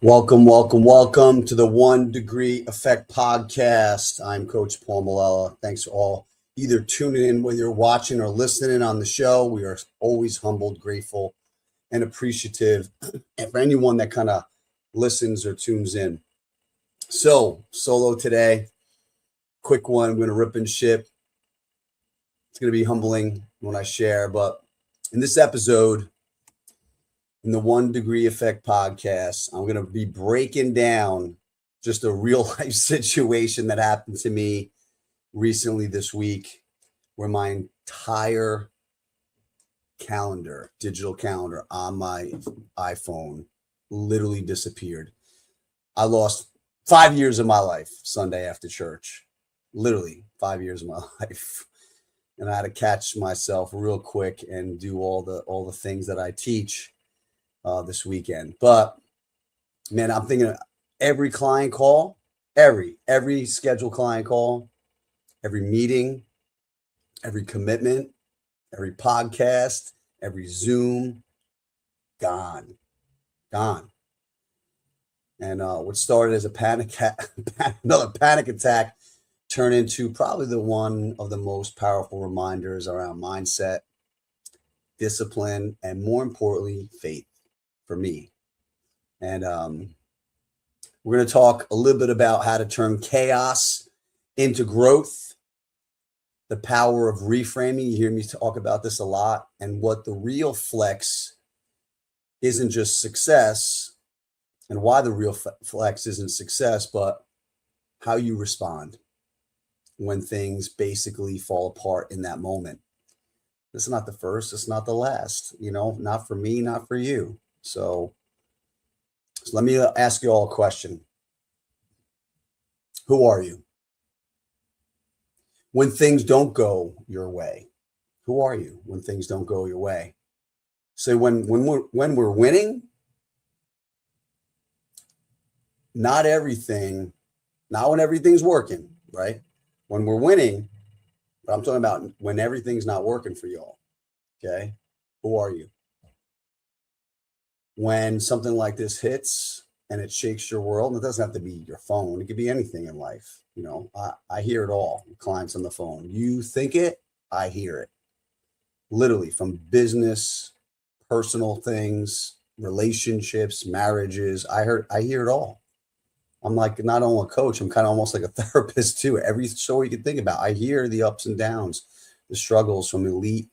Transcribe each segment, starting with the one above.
Welcome to the 1 Degree Effect podcast. I'm Coach Paul Malella. Thanks for all either tuning in, whether you're watching or listening on the show. We are always humbled, grateful, and appreciative and for anyone that kind of listens or tunes in. So, solo today, quick one. I'm going to rip and ship. It's going to be humbling when I share, but in this episode, in the 1 Degree Effect podcast, I'm going to be breaking down just a real life situation that happened to me recently this week where my entire calendar, digital calendar on my iPhone literally disappeared. I lost 5 years of my life Sunday after church, literally 5 years of my life. And I had to catch myself real quick and do all the things that I teach this weekend. But man, I'm thinking every client call, every scheduled client call, every meeting, every commitment, every podcast, every Zoom, gone. And what started as another panic attack turned into probably the one of the most powerful reminders around mindset, discipline, and more importantly, faith for me. And we're going to talk a little bit about how to turn chaos into growth, the power of reframing. You hear me talk about this a lot, and what the real flex isn't just success, and why the real flex isn't success, but how you respond when things basically fall apart in that moment. This is not the first, it's not the last, not for me, not for you. So let me ask you all a question. Who are you? When things don't go your way, who are you when things don't go your way? So when we're winning, not when everything's working, right? When we're winning, but I'm talking about when everything's not working for y'all, okay? Who are you? When something like this hits and it shakes your world, and it doesn't have to be your phone, it could be anything in life. I hear it all. Clients on the phone. You think it, I hear it. Literally, from business, personal things, relationships, marriages. I hear it all. I'm like not only a coach, I'm kind of almost like a therapist too. Every story you can think about, I hear the ups and downs, the struggles from elite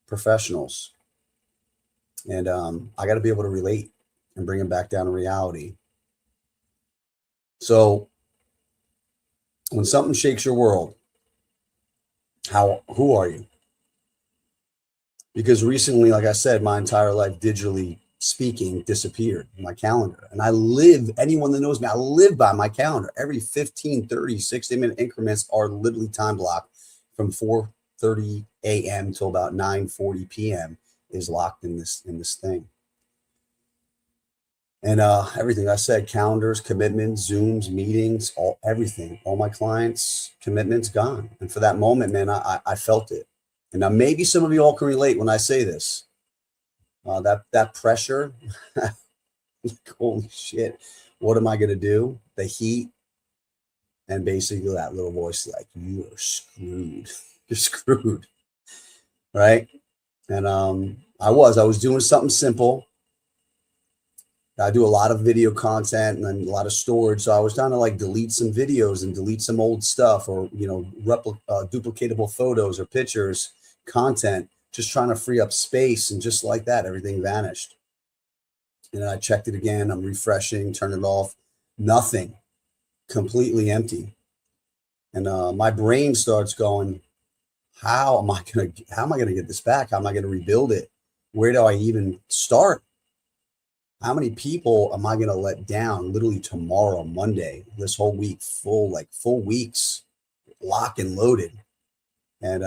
professionals. And I got to be able to relate and bring them back down to reality. So when something shakes your world, who are you? Because recently, like I said, my entire life, digitally speaking, disappeared in my calendar. And anyone that knows me, I live by my calendar. Every 15, 30, 60-minute increments are literally time blocked from 4:30 a.m. till about 9:40 p.m. is locked in this thing. And everything I said, calendars, commitments, Zooms, meetings, everything, all my clients' commitments gone. And for that moment, man, I felt it. And now maybe some of you all can relate when I say this. That pressure, like, holy shit, what am I going to do? The heat, and basically that little voice like, you are screwed. You're screwed, right? And I was doing something simple. I do a lot of video content and a lot of storage. So I was trying to like delete some videos and delete some old stuff, or, duplicatable photos or pictures, content, just trying to free up space. And just like that, everything vanished. And then I checked it again. I'm refreshing, turn it off. Nothing, completely empty. And my brain starts going, how am I going to get this back? How am I going to rebuild it? Where do I even start? How many people am I going to let down literally tomorrow, Monday, this whole week, full weeks, lock and loaded. And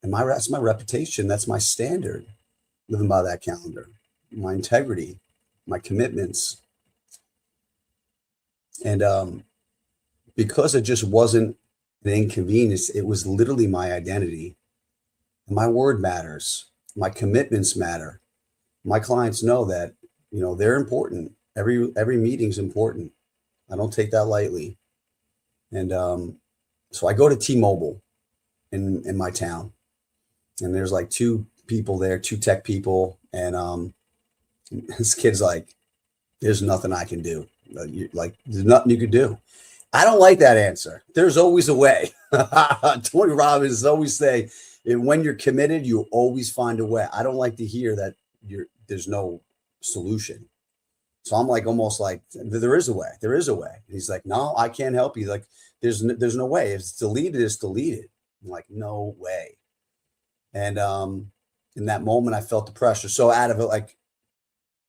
that's my reputation. That's my standard, living by that calendar, my integrity, my commitments. And because it just wasn't an inconvenience, it was literally my identity. My word matters. My commitments matter. My clients know that they're important. Every meeting's important. I don't take that lightly. And so I go to T-Mobile in my town, and there's like two people there, two tech people, and this kid's like, "There's nothing I can do. There's nothing you could do." I don't like that answer. There's always a way. Tony Robbins always say, when you're committed, you always find a way. I don't like to hear that there's no solution. So I'm like, almost like, there is a way. There is a way. And he's like, "No, I can't help you." Like, there's no way. If it's deleted, it's deleted. I'm like, "No way." And in that moment, I felt the pressure. So out of it, like,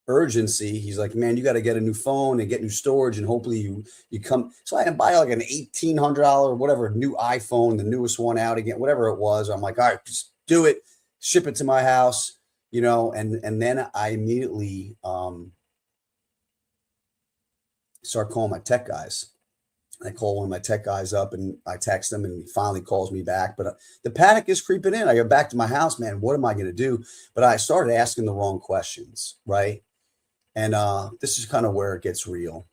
urgency, he's like, "Man, you got to get a new phone and get new storage, and hopefully you come." So I buy like an $1,800 whatever new iPhone, the newest one out again, whatever it was. I'm like, "All right, just do it, ship it to my house," and then I immediately start calling my tech guys. I call one of my tech guys up and I text him, and he finally calls me back. But the panic is creeping in. I go back to my house, man. What am I going to do? But I started asking the wrong questions, right? And this is kind of where it gets real,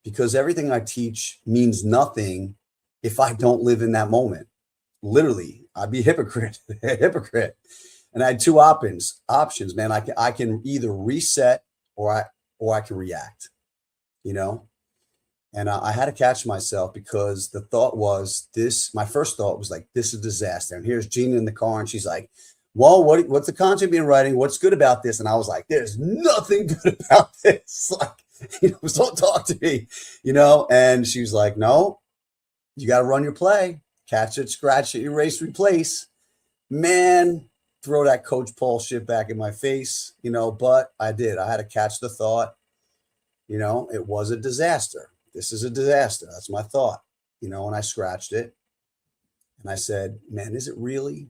because everything I teach means nothing if I don't live in that moment. Literally, I'd be a hypocrite. And I had two options, man. I can either reset or I can react, And I had to catch myself, because the thought was my first thought was like, this is a disaster. And here's Gina in the car, and she's like, "Well, what's the content being writing? What's good about this?" And I was like, "There's nothing good about this." Like, don't talk to me, And she was like, "No, you got to run your play, catch it, scratch it, erase, replace." Man, throw that Coach Paul shit back in my face, but I did. I had to catch the thought, it was a disaster. This is a disaster. That's my thought, and I scratched it and I said, "Man, is it really?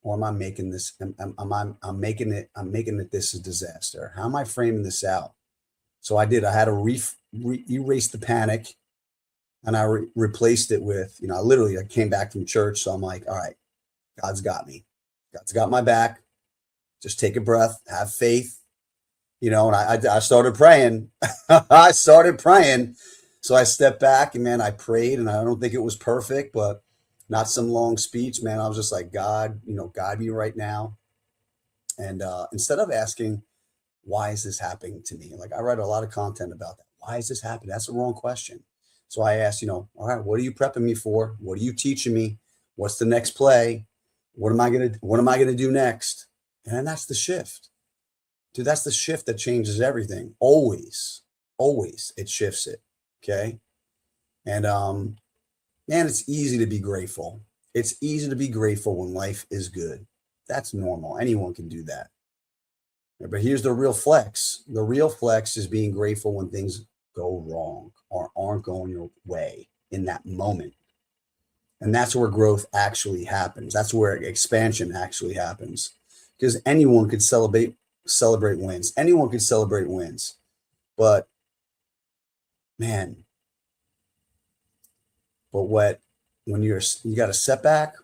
Or am I making this? I'm making it this a disaster? How am I framing this out?" So I did. I had to erase the panic, and I replaced it with, I came back from church. So I'm like, "All right, God's got me. God's got my back. Just take a breath, have faith," and I started praying. I started praying. So I stepped back, and man, I prayed, and I don't think it was perfect, but not some long speech, man. I was just like, "God, guide me right now." And instead of asking, "Why is this happening to me?" Like, I write a lot of content about that. Why is this happening? That's the wrong question. So I asked, "All right, what are you prepping me for? What are you teaching me? What's the next play? What am I gonna do next?" And then that's the shift. Dude, that's the shift that changes everything. Always it shifts it. Okay. And man, it's easy to be grateful. It's easy to be grateful when life is good. That's normal. Anyone can do that. But here's the real flex. The real flex is being grateful when things go wrong or aren't going your way in that moment. And that's where growth actually happens. That's where expansion actually happens. Because anyone could celebrate wins. Anyone could celebrate wins. But man, when you got a setback,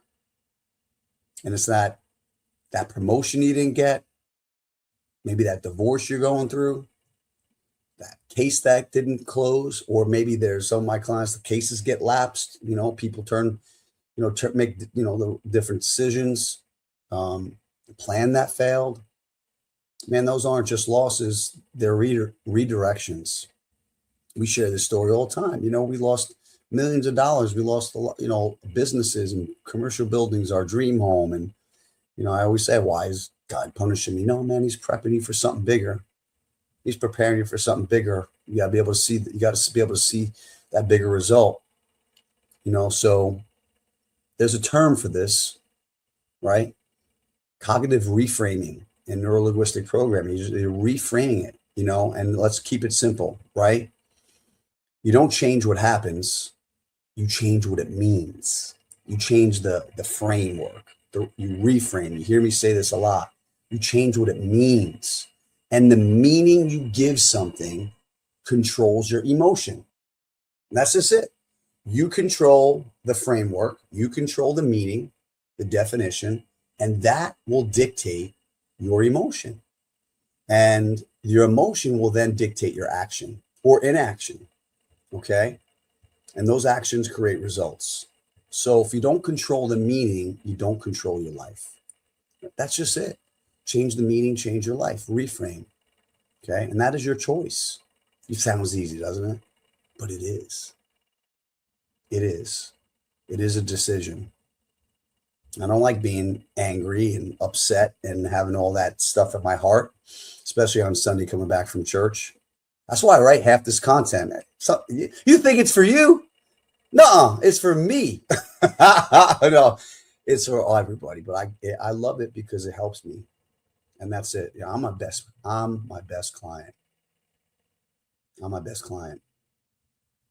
and it's that promotion you didn't get, maybe that divorce you're going through, that case that didn't close, or maybe there's some of my clients, the cases get lapsed, people make the different decisions, plan that failed. Man, those aren't just losses, they're redirections. We share this story all the time. We lost millions of dollars. We lost a lot, businesses and commercial buildings, our dream home. And, I always say, "Why is God punishing me?" No, man, he's prepping you for something bigger. He's preparing you for something bigger. You got to be able to see that bigger result. So there's a term for this, right? Cognitive reframing and neuro-linguistic programming. You're reframing it, and let's keep it simple, right? You don't change what happens. You change what it means. You change the framework. You reframe. You hear me say this a lot. You change what it means. And the meaning you give something controls your emotion. And that's just it. You control the framework. You control the meaning, the definition, and that will dictate your emotion. And your emotion will then dictate your action or inaction. Okay. And those actions create results. So if you don't control the meaning, you don't control your life. That's just it. Change the meaning, change your life, reframe. Okay. And that is your choice. It sounds easy, doesn't it? But it is. It is. It is a decision. I don't like being angry and upset and having all that stuff in my heart, especially on Sunday coming back from church. That's why I write half this content. So, you think it's for you? No, it's for me. No, it's for everybody. But I love it because it helps me, and that's it. Yeah, I'm my best client. I'm my best client.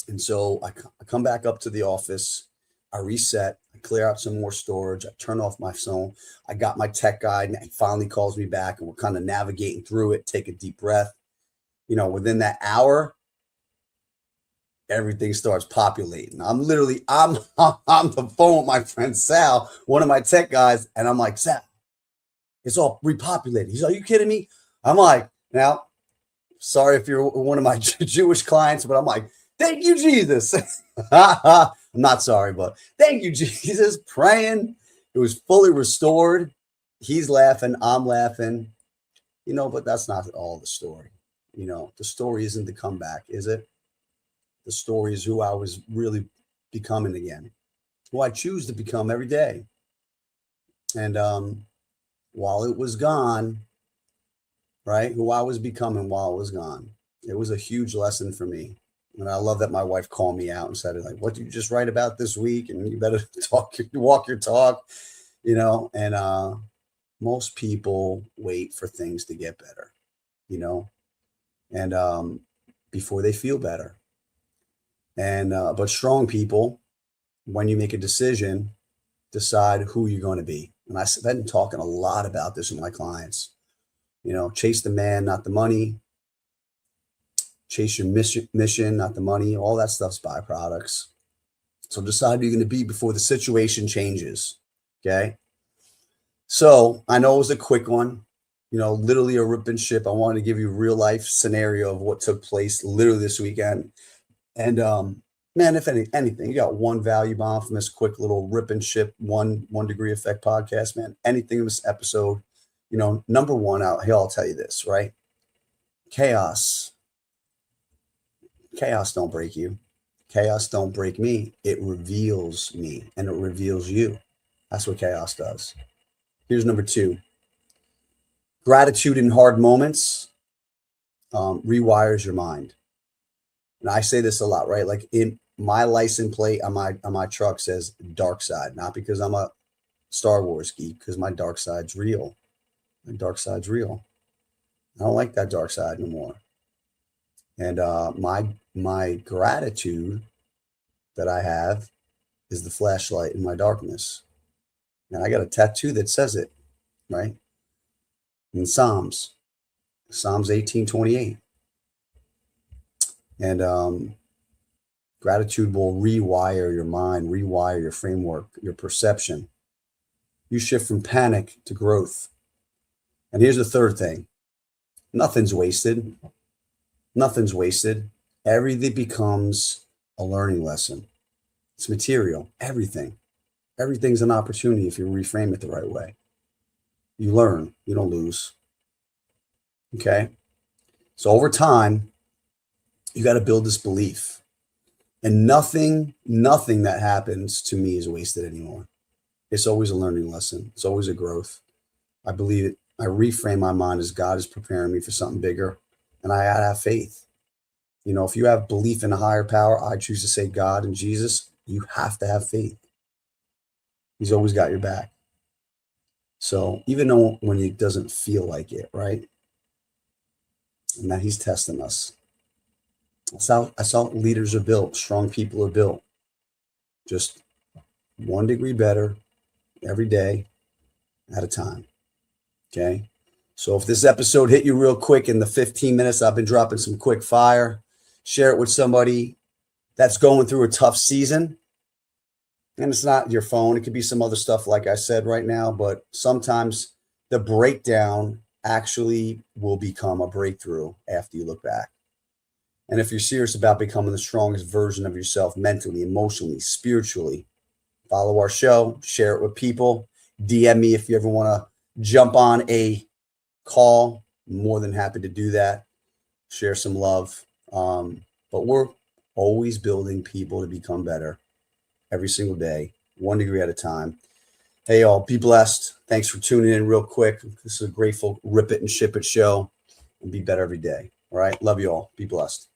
And so I come back up to the office. I reset. I clear out some more storage. I turn off my phone. I got my tech guy, and he finally calls me back, and we're kind of navigating through it. Take a deep breath. Within that hour, everything starts populating. I'm on the phone with my friend Sal, one of my tech guys, and I'm like, Sal, it's all repopulated. He's like, are you kidding me? I'm like, now, sorry if you're one of my Jewish clients, but I'm like, thank you, Jesus. I'm not sorry, but thank you, Jesus. Praying. It was fully restored. He's laughing. I'm laughing. But that's not all the story. The story isn't the comeback, is it? The story is who I was really becoming again, who I choose to become every day. And while it was gone, right, who I was becoming while it was gone, it was a huge lesson for me. And I love that my wife called me out and said, like, what did you just write about this week? And you better walk your talk, and most people wait for things to get better, and before they feel better. And but strong people, when you make a decision, decide who you're going to be. And I've been talking a lot about this with my clients. Chase the man, not the money. Chase your mission, not the money. All that stuff's byproducts. So decide who you're going to be before the situation changes. Okay. So I know it was a quick one, literally a rip and ship. I wanted to give you a real life scenario of what took place literally this weekend. And man, if anything, you got one value bomb from this quick little rip and ship one degree effect podcast, man. Anything in this episode, number one, I'll tell you this, right? Chaos don't break you. Chaos don't break me. It reveals me, and it reveals you. That's what chaos does. Here's number two. Gratitude in hard moments rewires your mind. And I say this a lot, right? Like in my license plate on my truck says dark side, not because I'm a Star Wars geek, because my dark side's real. My dark side's real. I don't like that dark side no more. And my gratitude that I have is the flashlight in my darkness. And I got a tattoo that says it, right? In Psalms 18:28. And gratitude will rewire your mind, rewire your framework, your perception. You shift from panic to growth. And here's the third thing. Nothing's wasted. Nothing's wasted. Everything becomes a learning lesson. It's material. Everything. Everything's an opportunity if you reframe it the right way. You learn. You don't lose. Okay? So over time, you got to build this belief. And nothing that happens to me is wasted anymore. It's always a learning lesson. It's always a growth. I believe it. I reframe my mind as God is preparing me for something bigger. And I have faith. If you have belief in a higher power, I choose to say God and Jesus, you have to have faith. He's always got your back. So even though when it doesn't feel like it, right? And that he's testing us. That's how leaders are built. Strong people are built. Just 1 degree better every day at a time. Okay. So if this episode hit you real quick in the 15 minutes, I've been dropping some quick fire. Share it with somebody that's going through a tough season. And it's not your phone. It could be some other stuff, like I said right now. But sometimes the breakdown actually will become a breakthrough after you look back. And if you're serious about becoming the strongest version of yourself mentally, emotionally, spiritually, follow our show, share it with people, DM me if you ever want to jump on a call. I'm more than happy to do that. Share some love. But we're always building people to become better every single day, 1 degree at a time. Hey, y'all, be blessed. Thanks for tuning in real quick. This is a grateful rip it and ship it show, and be better every day. All right. Love you all. Be blessed.